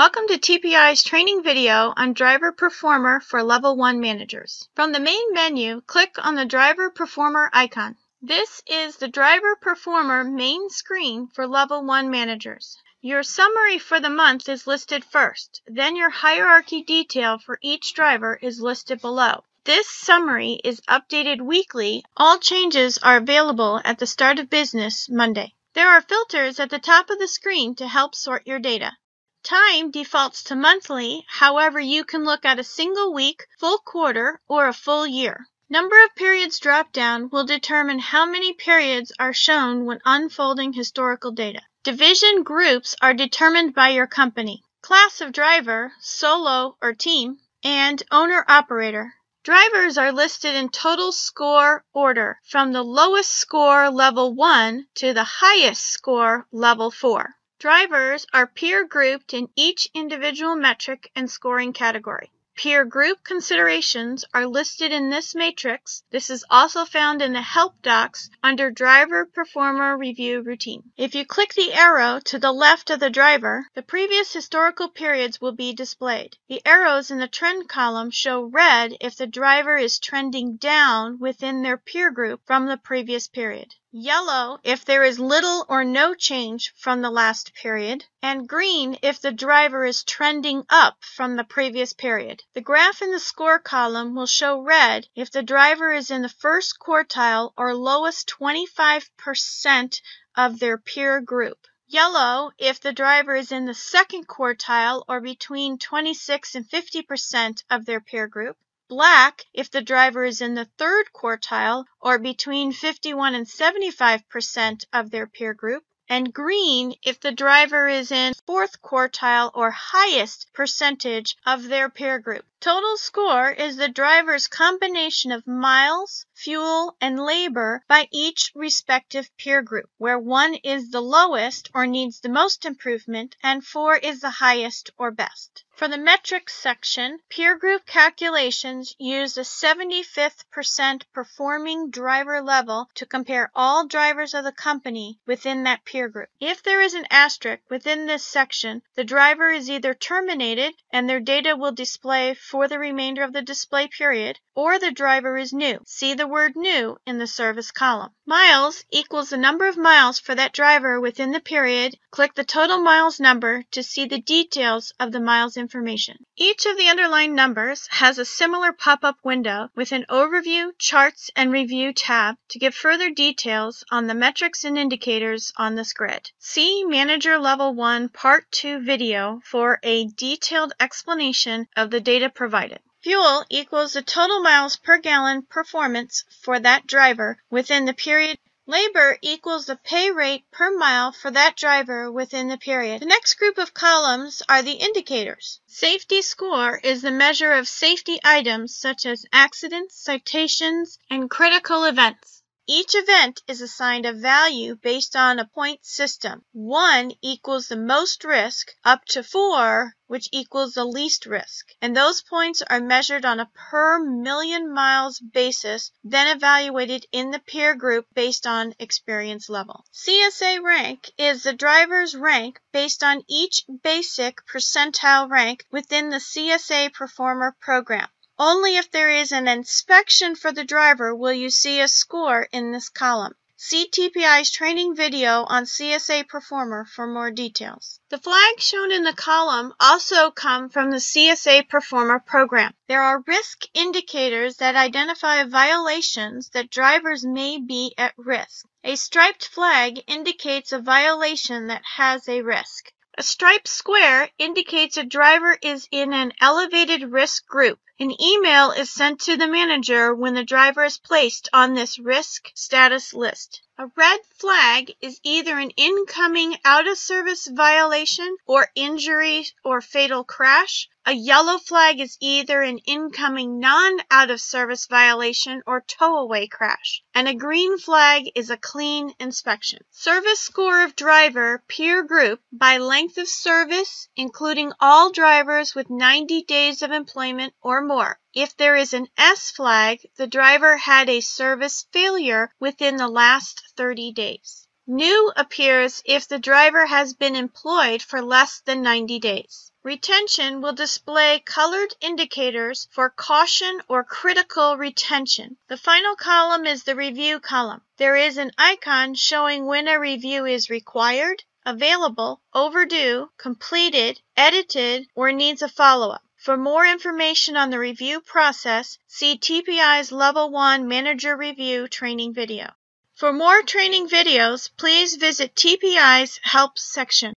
Welcome to TPI's training video on Driver Performer for Level 1 managers. From the main menu, click on the Driver Performer icon. This is the Driver Performer main screen for Level 1 managers. Your summary for the month is listed first, then your hierarchy detail for each driver is listed below. This summary is updated weekly. All changes are available at the start of business Monday. There are filters at the top of the screen to help sort your data. Time defaults to monthly, however you can look at a single week, full quarter, or a full year. Number of periods drop-down will determine how many periods are shown when unfolding historical data. Division groups are determined by your company. Class of driver, solo or team, and owner-operator. Drivers are listed in total score order, from the lowest score level 1 to the highest score level 4. Drivers are peer grouped in each individual metric and scoring category. Peer group considerations are listed in this matrix. This is also found in the help docs under Driver Performer Review Routine. If you click the arrow to the left of the driver, the previous historical periods will be displayed. The arrows in the trend column show red if the driver is trending down within their peer group from the previous period. Yellow if there is little or no change from the last period, and green if the driver is trending up from the previous period. The graph in the score column will show red if the driver is in the first quartile or lowest 25% of their peer group. Yellow if the driver is in the second quartile or between 26 and 50% of their peer group. Black if the driver is in the third quartile or between 51 and 75% of their peer group, and green if the driver is in fourth quartile or highest percentage of their peer group. Total score is the driver's combination of miles, fuel, and labor by each respective peer group, where 1 is the lowest or needs the most improvement, and 4 is the highest or best. For the metrics section, peer group calculations use the 75th percent performing driver level to compare all drivers of the company within that peer group. If there is an asterisk within this section, the driver is either terminated and their data will display for the remainder of the display period, or the driver is new. See the word new in the service column. Miles equals the number of miles for that driver within the period. Click the total miles number to see the details of the miles information. Each of the underlined numbers has a similar pop-up window with an overview, charts, and review tab to give further details on the metrics and indicators on this grid. See Manager Level 1 Part 2 video for a detailed explanation of the data provided. Fuel equals the total miles per gallon performance for that driver within the period. Labor equals the pay rate per mile for that driver within the period. The next group of columns are the indicators. Safety score is the measure of safety items such as accidents, citations, and critical events. Each event is assigned a value based on a point system. 1 equals the most risk, up to 4, which equals the least risk. And those points are measured on a per million miles basis, then evaluated in the peer group based on experience level. CSA rank is the driver's rank based on each basic percentile rank within the CSA Performer program. Only if there is an inspection for the driver will you see a score in this column. See TPI's training video on CSA Performer for more details. The flags shown in the column also come from the CSA Performer program. There are risk indicators that identify violations that drivers may be at risk. A striped flag indicates a violation that has a risk. A striped square indicates a driver is in an elevated risk group. An email is sent to the manager when the driver is placed on this risk status list. A red flag is either an incoming out-of-service violation or injury or fatal crash. A yellow flag is either an incoming non-out-of-service violation or tow-away crash. And a green flag is a clean inspection. Service score of driver peer group by length of service, including all drivers with 90 days of employment or more. If there is an S flag, the driver had a service failure within the last 30 days. New appears if the driver has been employed for less than 90 days. Retention will display colored indicators for caution or critical retention. The final column is the review column. There is an icon showing when a review is required, available, overdue, completed, edited, or needs a follow-up. For more information on the review process, see TPI's Level 1 Manager Review training video. For more training videos, please visit TPI's Help section.